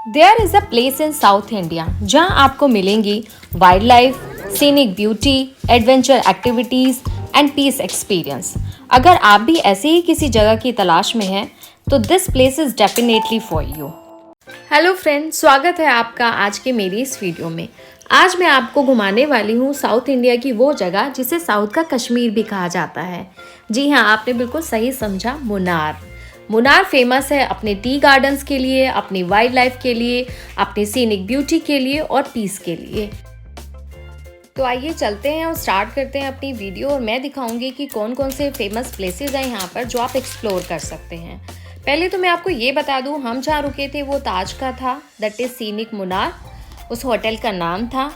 There is a place in south India जहां आपको मिलेंगी wild life, scenic beauty, adventure activities and peace experience. अगर आप भी ऐसे ही किसी जगह की तलाश में हैं तो this place is definitely for you. Hello friend, स्वागत है आपका आज के मेरी इस वीडियो में। आज मैं आपको घुमाने वाली हूँ साउथ इंडिया की वो जगह जिसे साउथ का कश्मीर भी कहा जाता है। जी हाँ, आपने बिल्कुल सही समझा, मुन्नार। मुन्नार फेमस है अपने टी गार्डन्स के लिए, अपनी वाइल्ड लाइफ के लिए, अपनी सीनिक ब्यूटी के लिए और पीस के लिए। तो आइए चलते हैं और स्टार्ट करते हैं अपनी वीडियो और मैं दिखाऊंगी कि कौन कौन से फेमस प्लेसेस हैं यहाँ पर जो आप एक्सप्लोर कर सकते हैं। पहले तो मैं आपको ये बता दूँ, हम जहाँ रुके थे वो ताज का था, दैट इज़ सीनिक मुन्नार, उस होटल का नाम था।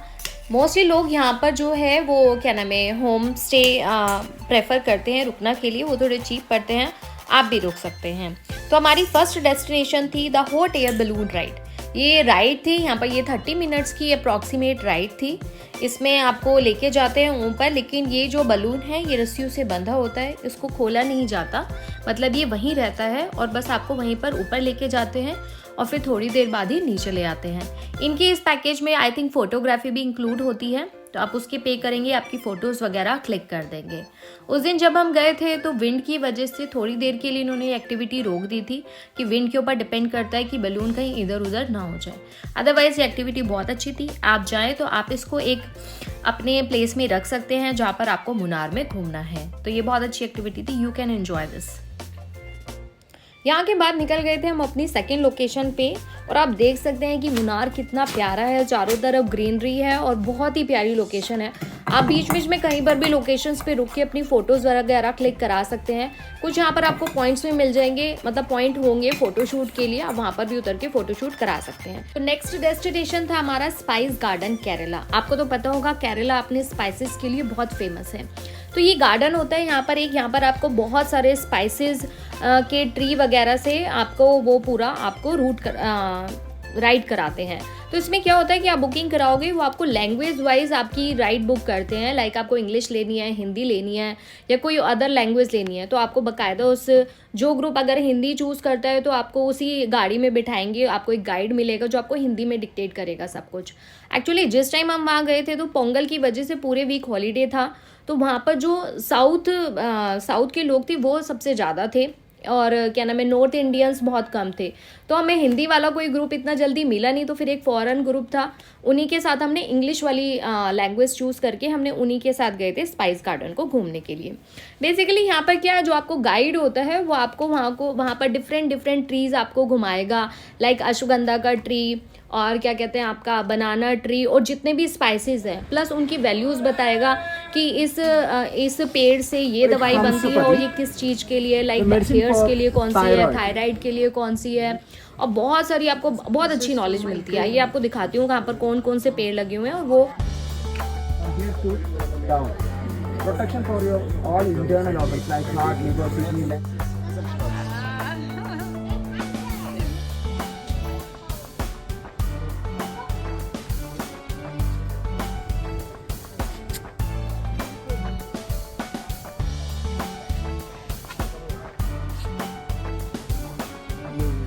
मोस्टली लोग यहाँ पर जो है वो क्या नाम है, होम स्टे प्रेफर करते हैं रुकना के लिए, वो थोड़े चीप पड़ते हैं, आप भी रुक सकते हैं। तो हमारी फर्स्ट डेस्टिनेशन थी the hot air balloon ride. ये राइड थी यहाँ पर, ये 30 मिनट्स की अप्रॉक्सीमेट राइड थी। इसमें आपको लेके जाते हैं ऊपर, लेकिन ये जो बलून है ये रस्सियों से बंधा होता है, इसको खोला नहीं जाता, मतलब ये वहीं रहता है और बस आपको वहीं पर ऊपर लेके जाते हैं और फिर थोड़ी देर बाद ही नीचे ले आते हैं। इनके इस पैकेज में आई थिंक फोटोग्राफी भी इंक्लूड होती है, तो आप उसके पे करेंगे, आपकी फ़ोटोज़ वगैरह क्लिक कर देंगे। उस दिन जब हम गए थे तो विंड की वजह से थोड़ी देर के लिए इन्होंने एक्टिविटी रोक दी थी कि विंड के ऊपर डिपेंड करता है कि बलून कहीं इधर उधर ना हो जाए। अदरवाइज़ ये एक्टिविटी बहुत अच्छी थी। आप जाएँ तो आप इसको एक अपने प्लेस में रख सकते हैं जहाँ पर आपको मुन्नार में घूमना है। तो ये बहुत अच्छी एक्टिविटी थी, यू कैन एन्जॉय दिस। यहाँ के बाद निकल गए थे हम अपनी सेकेंड लोकेशन पे और आप देख सकते हैं कि मुन्नार कितना प्यारा है, चारों तरफ ग्रीनरी है और बहुत ही प्यारी लोकेशन है। आप बीच बीच में कहीं पर भी लोकेशंस पे रुक के अपनी फ़ोटोज़ वगैरह क्लिक करा सकते हैं। कुछ यहाँ पर आपको पॉइंट्स भी मिल जाएंगे, मतलब पॉइंट होंगे फ़ोटोशूट के लिए, आप वहाँ पर भी उतर के फ़ोटोशूट करा सकते हैं। तो नेक्स्ट डेस्टिनेशन था हमारा स्पाइस गार्डन केरला। आपको तो पता होगा केरला अपने स्पाइसेस के लिए बहुत फेमस है। तो ये गार्डन होता है यहाँ पर एक, यहाँ पर आपको बहुत सारे स्पाइसेस के ट्री वगैरह से आपको वो पूरा आपको राइड कराते हैं। तो इसमें क्या होता है कि आप बुकिंग कराओगे, वो आपको लैंग्वेज वाइज आपकी राइड बुक करते हैं। लाइक आपको इंग्लिश लेनी है, हिंदी लेनी है या कोई अदर लैंग्वेज लेनी है, तो आपको बाकायदा उस जो ग्रुप अगर हिंदी चूज़ करता है तो आपको उसी गाड़ी में बिठाएंगे, आपको एक गाइड मिलेगा जो आपको हिंदी में डिक्टेट करेगा सब कुछ। एक्चुअली जिस टाइम हम वहाँ गए थे तो पोंगल की वजह से पूरे वीक हॉलीडे था, तो वहाँ पर जो साउथ के लोग थे वो सबसे ज़्यादा थे और क्या नाम है, नॉर्थ इंडियंस बहुत कम थे। तो हमें हिंदी वाला कोई ग्रुप इतना जल्दी मिला नहीं, तो फिर एक फॉरेन ग्रुप था, उन्हीं के साथ हमने इंग्लिश वाली लैंग्वेज चूज़ करके हमने उन्हीं के साथ गए थे स्पाइस गार्डन को घूमने के लिए। बेसिकली यहाँ पर क्या है, जो आपको गाइड होता है वो आपको वहाँ पर डिफरेंट ट्रीज़ आपको घुमाएगा, लाइक अश्वगंधा का ट्री और क्या कहते हैं आपका बनाना ट्री और जितने भी स्पाइसेस हैं, प्लस उनकी वैल्यूज़ बताएगा कि इस पेड़ से ये दवाई बनती है और ये किस चीज़ के लिए, लाइक हेयर्स के लिए कौन सी है, थायराइड के लिए कौन सी है, और बहुत सारी आपको बहुत अच्छी नॉलेज मिलती है। ये आपको दिखाती हूँ कहाँ पर कौन कौन से पेड़ लगे हुए हैं। और वो protection for your all internal organs like heart, liver, kidney.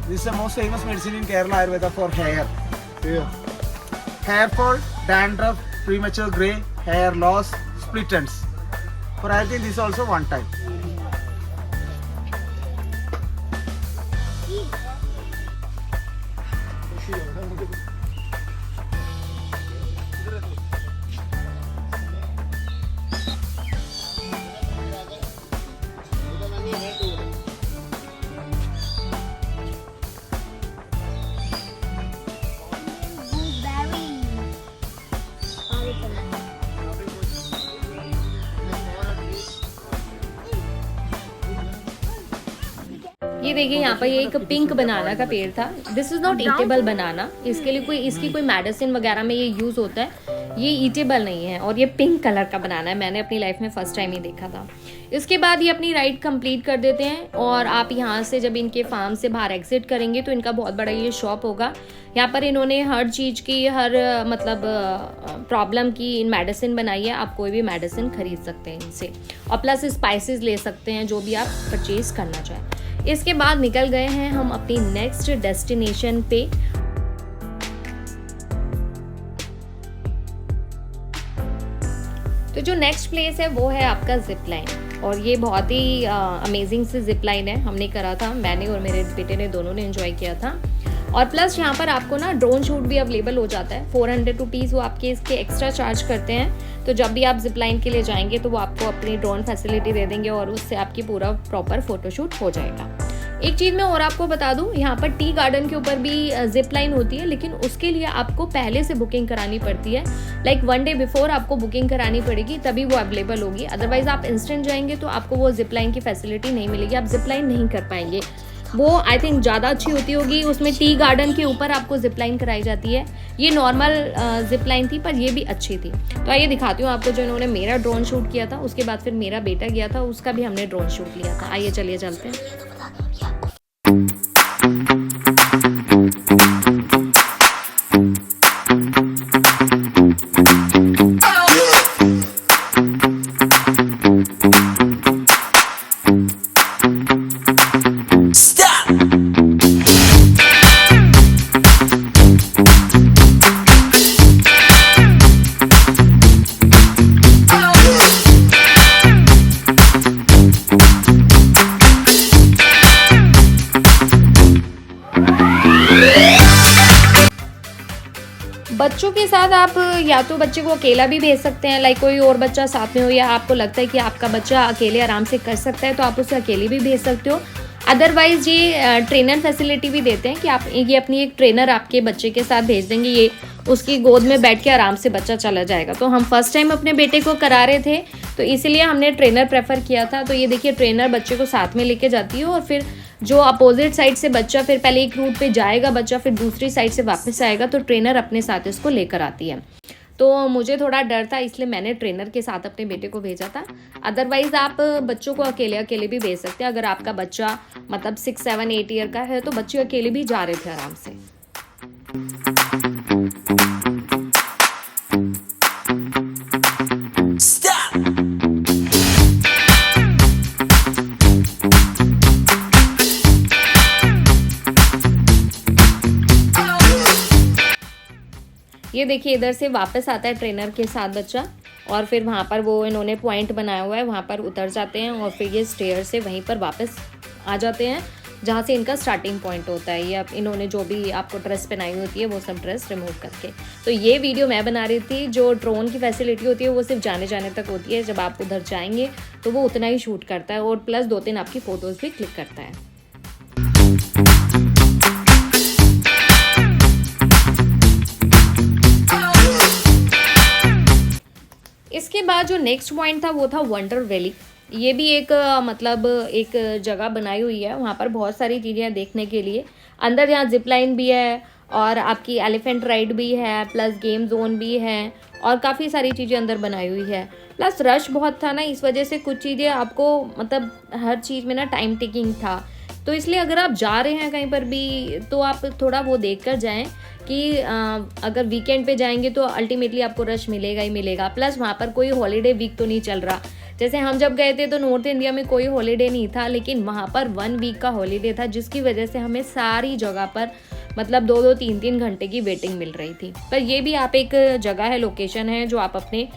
This is the most famous medicine in Kerala, Ayurveda, for hair. Hair fall, dandruff, premature grey, hair loss, split ends. For I think this is also one time. ये देखिए यहाँ पर ये एक pink बनाना का पेड़ था। This is not eatable बनाना, इसके लिए इसकी कोई मेडिसिन वगैरह में ये यूज़ होता है, ये ईटेबल नहीं है। और ये पिंक कलर का बनाना है, मैंने अपनी लाइफ में फर्स्ट टाइम ही देखा था। इसके बाद ये अपनी राइड कंप्लीट कर देते हैं और आप यहाँ से जब इनके फार्म से बाहर एग्जिट करेंगे तो इनका बहुत बड़ा ये शॉप होगा। यहाँ पर इन्होंने हर चीज़ की, हर मतलब प्रॉब्लम की इन मेडिसिन बनाई है। आप कोई भी मेडिसिन खरीद सकते हैं इनसे और प्लस स्पाइसेस ले सकते हैं जो भी आप परचेज करना चाहें। इसके बाद निकल गए हैं हम अपनी नेक्स्ट डेस्टिनेशन पे। तो जो नेक्स्ट प्लेस है वो है आपका जिप लाइन, और ये बहुत ही अमेजिंग सी जिप लाइन है। हमने करा था, मैंने और मेरे बेटे ने दोनों ने एंजॉय किया था। और प्लस यहाँ पर आपको ना ड्रोन शूट भी अवेलेबल हो जाता है। 400 रुपीज़ वो आपके इसके एक्स्ट्रा चार्ज करते हैं। तो जब भी आप जिप लाइन के लिए जाएंगे तो वो आपको अपनी ड्रोन फैसिलिटी दे देंगे और उससे आपकी पूरा प्रॉपर फोटोशूट हो जाएगा। एक चीज़ मैं और आपको बता दूं, यहाँ पर टी गार्डन के ऊपर भी जिप लाइन होती है, लेकिन उसके लिए आपको पहले से बुकिंग करानी पड़ती है। लाइक 1 डे बिफोर आपको बुकिंग करानी पड़ेगी, तभी वो अवेलेबल होगी। अदरवाइज आप इंस्टेंट जाएंगे तो आपको वो जिप लाइन की फैसिलिटी नहीं मिलेगी, आप जिप लाइन नहीं कर पाएंगे। वो आई थिंक ज़्यादा अच्छी होती होगी, उसमें टी गार्डन के ऊपर आपको जिप लाइन कराई जाती है। ये नॉर्मल जिप लाइन थी पर ये भी अच्छी थी। तो आइए दिखाती हूँ आपको, जो इन्होंने मेरा ड्रोन शूट किया था, उसके बाद फिर मेरा बेटा गया था, उसका भी हमने ड्रोन शूट लिया था। आइए चलिए चलते हैं। बच्चों के साथ आप या तो बच्चे को अकेला भी भेज सकते हैं, लाइक कोई और बच्चा साथ में हो, या आपको लगता है कि आपका बच्चा अकेले आराम से कर सकता है तो आप उसे अकेले भी भेज सकते हो। अदरवाइज ये ट्रेनर फैसिलिटी भी देते हैं कि आप ये अपनी एक ट्रेनर आपके बच्चे के साथ भेज देंगे, ये उसकी गोद में बैठ के आराम से बच्चा चला जाएगा। तो हम फर्स्ट टाइम अपने बेटे को करा रहे थे तो इसीलिए हमने ट्रेनर प्रेफर किया था। तो ये देखिए, ट्रेनर बच्चे को साथ में लेके जाती है और फिर जो अपोजिट साइड से बच्चा, फिर पहले एक रूट पे जाएगा बच्चा, फिर दूसरी साइड से वापस आएगा, तो ट्रेनर अपने साथ इसको लेकर आती है। तो मुझे थोड़ा डर था, इसलिए मैंने ट्रेनर के साथ अपने बेटे को भेजा था। अदरवाइज आप बच्चों को अकेले अकेले भी भेज सकते हैं। अगर आपका बच्चा मतलब 6, 7, 8 ईयर का है तो बच्चे अकेले भी जा रहे थे आराम से। ये देखिए, इधर से वापस आता है ट्रेनर के साथ बच्चा, और फिर वहाँ पर वो इन्होंने पॉइंट बनाया हुआ है, वहाँ पर उतर जाते हैं और फिर ये स्टेयर से वहीं पर वापस आ जाते हैं जहाँ से इनका स्टार्टिंग पॉइंट होता है। ये अब इन्होंने जो भी आपको ड्रेस पहनाई होती है वो सब ड्रेस रिमूव करके। तो ये वीडियो मैं बना रही थी। जो ड्रोन की फैसिलिटी होती है वो सिर्फ जाने जाने तक होती है, जब आप उधर जाएंगे तो वो उतना ही शूट करता है और प्लस 2-3 आपकी फ़ोटोज़ भी क्लिक करता है। इसके बाद जो नेक्स्ट पॉइंट था वो था वंडर वैली। ये भी एक मतलब एक जगह बनाई हुई है, वहाँ पर बहुत सारी चीज़ें देखने के लिए। अंदर यहाँ जिप लाइन भी है और आपकी एलिफेंट राइड भी है, प्लस गेम जोन भी है और काफ़ी सारी चीज़ें अंदर बनाई हुई है। प्लस रश बहुत था ना, इस वजह से कुछ चीज़ें आपको मतलब हर चीज़ में ना टाइम टेकिंग था। तो इसलिए अगर आप जा रहे हैं कहीं पर भी तो आप थोड़ा वो देख कर जाएँ कि अगर वीकेंड पे जाएंगे तो अल्टीमेटली आपको रश मिलेगा ही मिलेगा। प्लस वहाँ पर कोई हॉलीडे वीक तो नहीं चल रहा। जैसे हम जब गए थे तो नॉर्थ इंडिया में कोई हॉलीडे नहीं था, लेकिन वहाँ पर 1 वीक का हॉलीडे था, जिसकी वजह से हमें सारी जगह पर मतलब 2-2, 3-3 घंटे की वेटिंग मिल रही थी। पर ये भी आप एक जगह है, लोकेशन है जो आप अपने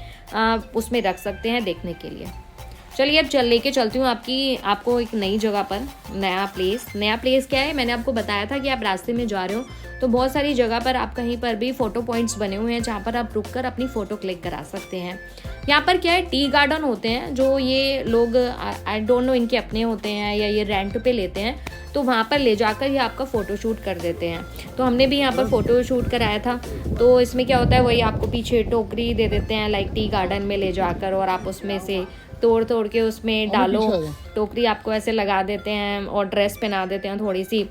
उसमें रख सकते हैं देखने के लिए। चलिए अब लेके चलती हूँ आपको एक नई जगह पर। नया प्लेस क्या है, मैंने आपको बताया था कि आप रास्ते में जा रहे हो तो बहुत सारी जगह पर आप कहीं पर भी फ़ोटो पॉइंट्स बने हुए हैं जहाँ पर आप रुककर अपनी फ़ोटो क्लिक करा सकते हैं। यहाँ पर क्या है, टी गार्डन होते हैं जो ये लोग आई डोंट नो इनके अपने होते हैं या ये रेंट पे लेते हैं, तो वहाँ पर ले जाकर ये आपका फ़ोटो शूट कर देते हैं। तो हमने भी यहाँ पर फ़ोटो शूट कराया था। तो इसमें क्या होता है, वही आपको पीछे टोकरी दे देते हैं लाइक टी गार्डन में ले जाकर, और आप उसमें से तोड़ के उसमें डालो। टोकरी आपको ऐसे लगा देते हैं और ड्रेस पहना देते हैं थोड़ी सी,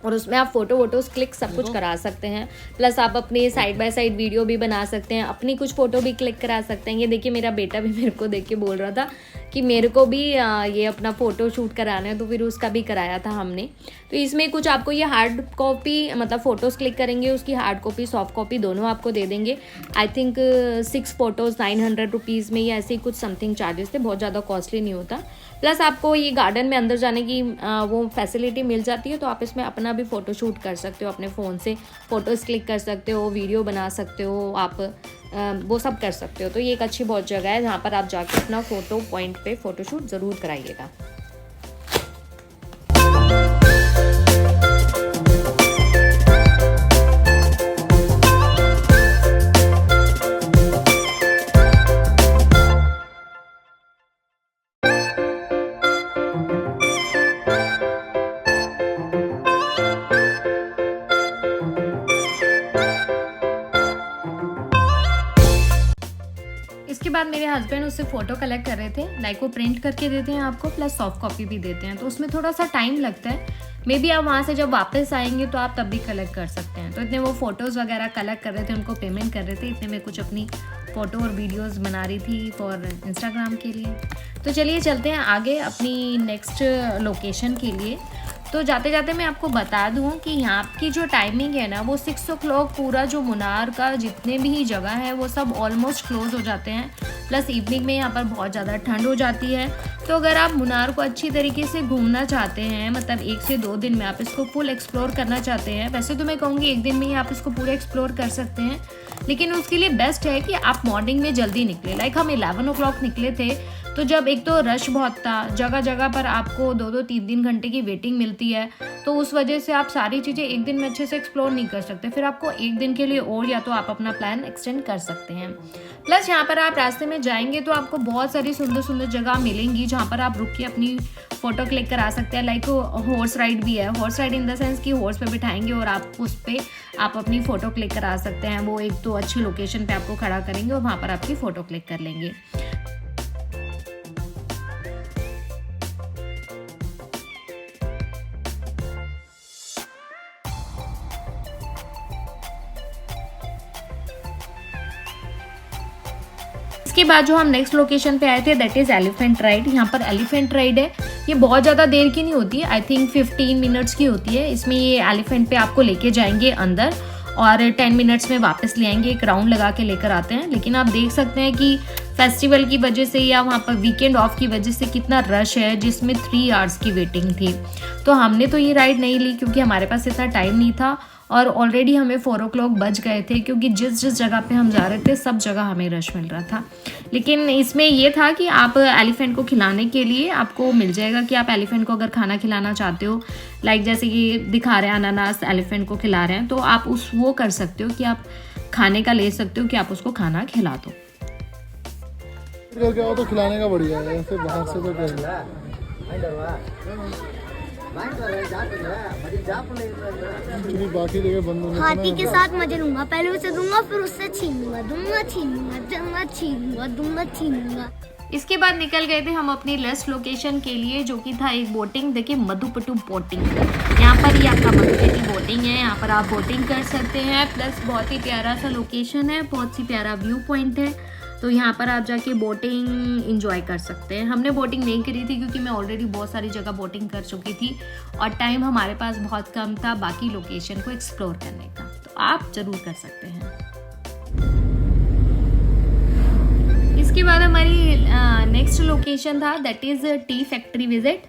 और उसमें आप फ़ोटोज क्लिक सब कुछ करा सकते हैं। प्लस आप अपनी साइड बाय साइड वीडियो भी बना सकते हैं, अपनी कुछ फ़ोटो भी क्लिक करा सकते हैं। ये देखिए, मेरा बेटा भी मेरे को देख के बोल रहा था कि मेरे को भी ये अपना फ़ोटो शूट कराना है, तो फिर उसका भी कराया था हमने। तो इसमें कुछ आपको ये हार्ड कॉपी मतलब फ़ोटोज़ क्लिक करेंगे, उसकी हार्ड कॉपी सॉफ्ट कॉपी दोनों आपको दे देंगे। आई थिंक 6 फ़ोटोज़ 900 रुपीज़ में या ऐसे ही कुछ समथिंग चार्जेस थे, बहुत ज़्यादा कॉस्टली नहीं होता। प्लस आपको ये गार्डन में अंदर जाने की वो फैसिलिटी मिल जाती है, तो आप इसमें अपना भी फ़ोटो शूट कर सकते हो, अपने फ़ोन से फ़ोटोज़ क्लिक कर सकते हो, वीडियो बना सकते हो, आप वो सब कर सकते हो। तो ये एक अच्छी बहुत जगह है जहाँ पर आप जाके अपना फ़ोटो पॉइंट पे फ़ोटो शूट ज़रूर कराइएगा। इसके बाद मेरे हस्बैंड उससे फ़ोटो कलेक्ट कर रहे थे, लाइक वो प्रिंट करके देते हैं आपको, प्लस सॉफ्ट कॉपी भी देते हैं, तो उसमें थोड़ा सा टाइम लगता है। मे बी आप वहाँ से जब वापस आएंगे तो आप तब भी कलेक्ट कर सकते हैं। तो इतने वो फ़ोटोज़ वगैरह कलेक्ट कर रहे थे, उनको पेमेंट कर रहे थे, इतने में कुछ अपनी फ़ोटो और वीडियोस बना रही थी फॉर इंस्टाग्राम के लिए। तो चलिए चलते हैं आगे अपनी नेक्स्ट लोकेशन के लिए। तो जाते जाते मैं आपको बता दूं कि यहाँ की जो टाइमिंग है ना, वो 6 o'clock पूरा जो मुनार का जितने भी जगह है वो सब ऑलमोस्ट क्लोज हो जाते हैं। प्लस इवनिंग में यहाँ पर बहुत ज़्यादा ठंड हो जाती है। तो अगर आप मुनार को अच्छी तरीके से घूमना चाहते हैं, मतलब 1 से 2 दिन में आप इसको फुल एक्सप्लोर करना चाहते हैं, वैसे तो मैं कहूँगी 1 दिन में ही आप इसको पूरा एक्सप्लोर कर सकते हैं, लेकिन उसके लिए बेस्ट है कि आप मॉर्निंग में जल्दी निकले। लाइक हम 11 o'clock निकले थे, तो जब एक तो रश बहुत था, जगह जगह पर आपको 2-2 3-3 घंटे की वेटिंग मिलती है, तो उस वजह से आप सारी चीज़ें एक दिन में अच्छे से एक्सप्लोर नहीं कर सकते। फिर आपको 1 दिन के लिए और या तो आप अपना प्लान एक्सटेंड कर सकते हैं। प्लस यहाँ पर आप रास्ते में जाएंगे तो आपको बहुत सारी सुंदर सुंदर जगह मिलेंगी जहाँ पर आप रुक के अपनी फ़ोटो क्लिक करा सकते हैं। लाइक हॉर्स राइड भी है, horse ride in the sense कि हॉर्स पे बिठाएंगे और आप उस पर आप अपनी फ़ोटो क्लिक करा सकते हैं। वो एक तो अच्छी लोकेशन पे आपको खड़ा करेंगे और वहाँ पर आपकी फ़ोटो क्लिक कर लेंगे। इसके बाद जो हम नेक्स्ट लोकेशन पे आए थे दैट इज़ एलिफेंट राइड। यहाँ पर एलिफेंट राइड है, ये बहुत ज़्यादा देर की नहीं होती है, आई थिंक 15 मिनट्स की होती है। इसमें ये एलिफेंट पे आपको लेके जाएंगे अंदर और 10 मिनट्स में वापस ले आएंगे, एक राउंड लगा के लेकर आते हैं। लेकिन आप देख सकते हैं कि फेस्टिवल की वजह से या वहाँ पर वीकेंड ऑफ की वजह से कितना रश है, जिसमें 3 hours की वेटिंग थी। तो हमने तो ये राइड नहीं ली क्योंकि हमारे पास इतना टाइम नहीं था और ऑलरेडी हमें 4 o'clock बज गए थे, क्योंकि जिस जिस जगह पे हम जा रहे थे सब जगह हमें रश मिल रहा था। लेकिन इसमें ये था कि आप एलिफेंट को खिलाने के लिए आपको मिल जाएगा कि आप एलिफेंट को अगर खाना खिलाना चाहते हो, लाइक जैसे कि दिखा रहे हैं अनानास एलिफेंट को खिला रहे हैं, तो आप वो कर सकते हो कि आप खाने का ले सकते हो कि आप उसको खाना खिला दो। करके आओ तो खिलाने का बढ़िया है, ऐसे बाहर से तो कर बाकी जगह बंद होने हाथी के साथ मजे लूंगा, पहले उसे दूंगा फिर उससे छीनूंगा, दूंगा छीनूंगा, दूंगा छीनूंगा, दूंगा छीनूंगा। इसके बाद निकल गए थे हम अपनी लेस्ट लोकेशन के लिए, जो कि था एक बोटिंग। देखिए मधुपटू बोटिंग, यहाँ पर ही आपका मधुपटू बोटिंग है, यहाँ पर आप बोटिंग कर सकते हैं। प्लस बहुत ही प्यारा सा लोकेशन है, बहुत ही प्यारा व्यू पॉइंट है, तो यहाँ पर आप जाके बोटिंग इंजॉय कर सकते हैं। हमने बोटिंग नहीं करी थी क्योंकि मैं ऑलरेडी बहुत सारी जगह बोटिंग कर चुकी थी और टाइम हमारे पास बहुत कम था बाकी लोकेशन को एक्सप्लोर करने का, तो आप ज़रूर कर सकते हैं। इसके बाद हमारी नेक्स्ट लोकेशन था that is tea factory visit.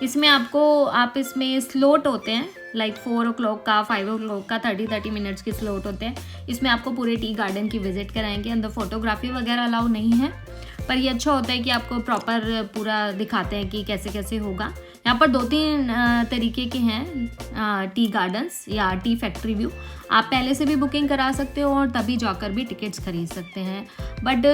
इसमें आप इसमें स्लॉट होते हैं, लाइक 4 o'clock का, 5 o'clock का, 30 मिनट्स के स्लॉट होते हैं। इसमें आपको पूरे टी गार्डन की विजिट कराएंगे। अंदर फोटोग्राफी वगैरह अलाउ नहीं है, पर ये अच्छा होता है कि आपको प्रॉपर पूरा दिखाते हैं कि कैसे कैसे होगा। यहाँ पर 2-3 तरीके के हैं टी गार्डन्स या टी फैक्ट्री व्यू। आप पहले से भी बुकिंग करा सकते हो और तभी जाकर भी टिकट्स खरीद सकते हैं। बट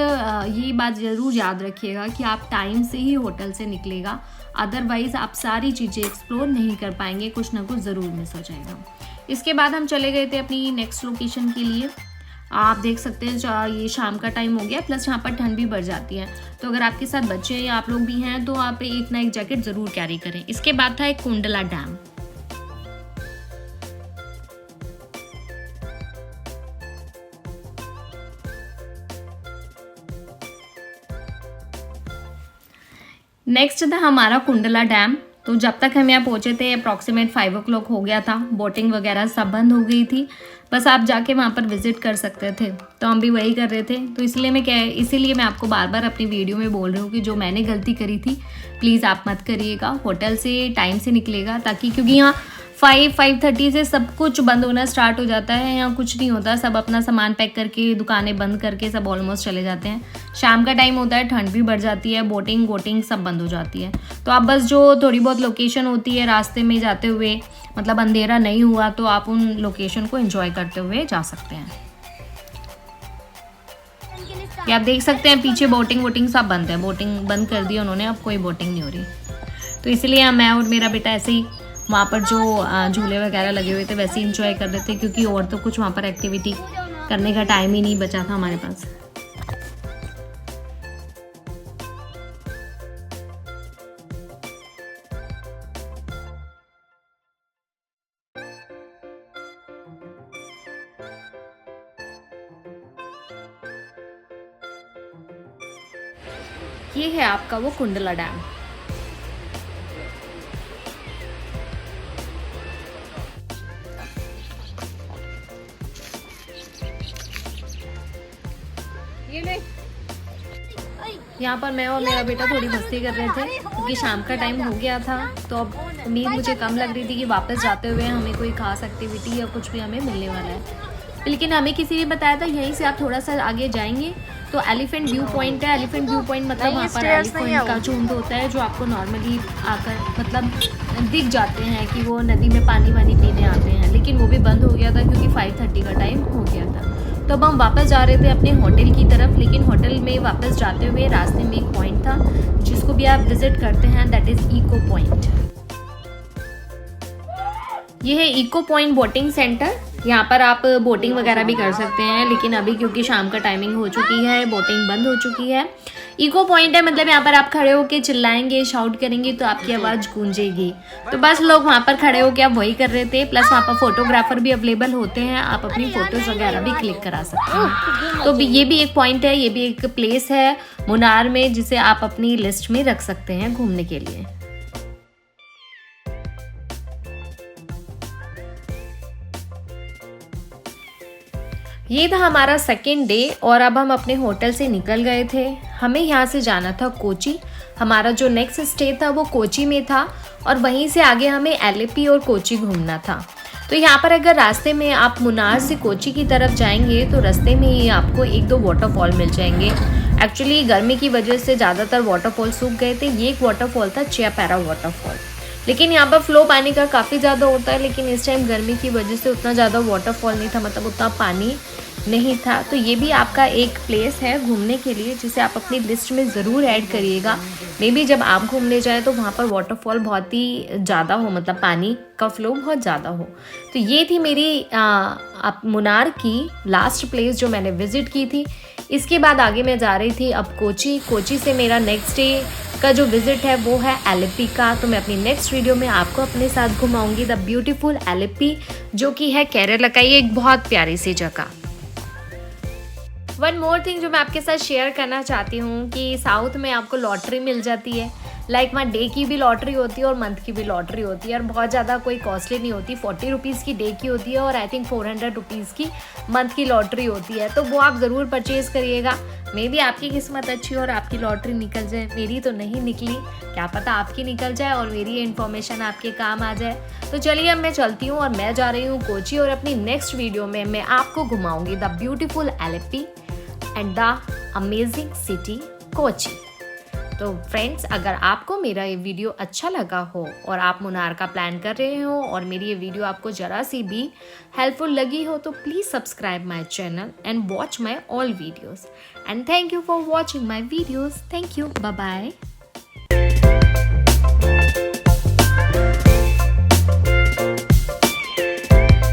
ये बात ज़रूर याद रखिएगा कि आप टाइम से ही होटल से निकलेगा, अदरवाइज़ आप सारी चीज़ें एक्सप्लोर नहीं कर पाएंगे, कुछ ना कुछ ज़रूर मिस हो जाएगा। इसके बाद हम चले गए थे अपनी नेक्स्ट लोकेशन के लिए। आप देख सकते हैं ये शाम का टाइम हो गया, प्लस यहाँ पर ठंड भी बढ़ जाती है, तो अगर आपके साथ बच्चे या आप लोग भी हैं तो आप एक ना एक जैकेट ज़रूर कैरी करें। इसके बाद था एक कुंडला डैम। नेक्स्ट था हमारा कुंडला डैम। तो जब तक हम यहाँ पहुँचे थे अप्रॉक्सीमेट 5 o'clock हो गया था, बोटिंग वगैरह सब बंद हो गई थी। बस आप जाके वहाँ पर विज़िट कर सकते थे। तो हम भी वही कर रहे थे। तो इसीलिए मैं आपको बार बार अपनी वीडियो में बोल रही हूँ कि जो मैंने गलती करी थी प्लीज़ आप मत करिएगा। होटल से टाइम से निकलेगा, ताकि क्योंकि यहाँ 5-5:30 से सब कुछ बंद होना स्टार्ट हो जाता है। यहाँ कुछ नहीं होता, सब अपना सामान पैक करके दुकानें बंद करके सब ऑलमोस्ट चले जाते हैं। शाम का टाइम होता है, ठंड भी बढ़ जाती है, बोटिंग सब बंद हो जाती है। तो आप बस जो थोड़ी बहुत लोकेशन होती है रास्ते में जाते हुए, मतलब अंधेरा नहीं हुआ तो आप उन लोकेशन को एंजॉय करते हुए जा सकते हैं। ये आप देख सकते हैं पीछे बोटिंग सब बंद है, बोटिंग बंद कर दी उन्होंने, अब कोई बोटिंग नहीं हो रही। तो इसलिए मैं और मेरा बेटा ऐसे ही वहाँ पर जो झूले वगैरह लगे हुए थे वैसे ही इंजॉय कर रहे थे, क्योंकि और तो कुछ वहाँ पर एक्टिविटी करने का टाइम ही नहीं बचा था हमारे पास। ये है आपका वो कुंडला डैम। यहाँ पर मैं और मेरा बेटा थोड़ी मस्ती कर रहे थे, क्योंकि शाम का टाइम हो गया था। तो अब उम्मीद मुझे कम लग रही थी कि वापस जाते हुए हमें कोई खास एक्टिविटी या कुछ भी हमें मिलने वाला है। लेकिन हमें किसी ने बताया था यहीं से आप थोड़ा सा आगे जाएंगे तो एलिफेंट व्यू पॉइंट है। एलिफेंट व्यू पॉइंट मतलब वहाँ पर एलिफेंट का झुंड होता है जो आपको नॉर्मली आकर मतलब दिख जाते हैं कि वो नदी में पानी वानी पीने आते हैं। लेकिन वो भी बंद हो गया था क्योंकि 5:30 का टाइम हो गया था। तो अब हम वापस जा रहे थे अपने होटल की तरफ, लेकिन होटल में वापस जाते हुए रास्ते में एक पॉइंट था जिसको भी आप विजिट करते हैं, दैट इज़ इको पॉइंट। ये है इको पॉइंट बोटिंग सेंटर। यहाँ पर आप बोटिंग वगैरह भी कर सकते हैं, लेकिन अभी क्योंकि शाम का टाइमिंग हो चुकी है, बोटिंग बंद हो चुकी है। इको पॉइंट है मतलब यहाँ पर आप खड़े होके चिल्लाएंगे, शाउट करेंगे तो आपकी आवाज़ गूंजेगी। तो बस लोग वहाँ पर खड़े होके आप वही कर रहे थे। प्लस वहाँ पर फोटोग्राफर भी अवेलेबल होते हैं, आप अपनी फ़ोटोज़ वगैरह भी क्लिक करा सकते हैं। तो ये भी एक पॉइंट है, ये भी एक प्लेस है मुनार में जिसे आप अपनी लिस्ट में रख सकते हैं घूमने के लिए। ये था हमारा सेकेंड डे और अब हम अपने होटल से निकल गए थे। हमें यहाँ से जाना था कोची। हमारा जो नेक्स्ट स्टे था वो कोची में था और वहीं से आगे हमें एलेपी और कोची घूमना था। तो यहाँ पर अगर रास्ते में आप मुनार से कोची की तरफ जाएंगे तो रास्ते में ही आपको 1-2 वाटरफॉल मिल जाएंगे। एक्चुअली गर्मी की वजह से ज़्यादातर वाटरफॉल सूख गए थे। ये एक वाटरफॉल था चियापैरा वाटरफॉल, लेकिन यहाँ पर फ्लो पानी का काफ़ी ज़्यादा होता है, लेकिन इस टाइम गर्मी की वजह से उतना ज़्यादा वाटरफॉल नहीं था, मतलब उतना पानी नहीं था। तो ये भी आपका एक प्लेस है घूमने के लिए जिसे आप अपनी लिस्ट में ज़रूर ऐड करिएगा। मे बी जब आप घूमने जाएँ तो वहाँ पर वाटरफॉल बहुत ही ज़्यादा हो, मतलब पानी का फ्लो बहुत ज़्यादा हो। तो ये थी मेरी मुनार की लास्ट प्लेस जो मैंने विज़िट की थी। इसके बाद आगे मैं जा रही थी अब कोची। कोची से मेरा नेक्स्ट डे का जो विज़िट है वो है एलेपी का। तो मैं अपनी नेक्स्ट वीडियो में आपको अपने साथ घुमाऊंगी द ब्यूटीफुल एलेपी, जो कि है केरला का ये एक बहुत प्यारी सी जगह। वन मोर थिंग जो मैं आपके साथ शेयर करना चाहती हूँ कि साउथ में आपको लॉटरी मिल जाती है। लाइक वहाँ डे की भी लॉटरी होती है और मंथ की भी लॉटरी होती है और बहुत ज़्यादा कोई कॉस्टली नहीं होती। 40 रुपीज़ की डे की होती है और आई थिंक 400 रुपीज़ की मंथ की लॉटरी होती है। तो वो आप ज़रूर परचेज़ करिएगा। मे बी आपकी किस्मत अच्छी हो और आपकी लॉटरी निकल जाए। मेरी तो नहीं निकली, क्या पता आपकी निकल जाए और मेरी इन्फॉर्मेशन आपके काम आ जाए। तो चलिए अब मैं चलती हूँ और मैं जा रही हूँ कोची और अपनी नेक्स्ट वीडियो में मैं आपको घुमाऊँगी the beautiful Alleppey and the amazing city Kochi. तो फ्रेंड्स, अगर आपको मेरा ये वीडियो अच्छा लगा हो और आप मुनार का प्लान कर रहे हो और मेरी ये वीडियो आपको ज़रा सी भी हेल्पफुल लगी हो तो please subscribe my channel and watch my all videos. And thank you for watching my videos. Thank you, bye bye.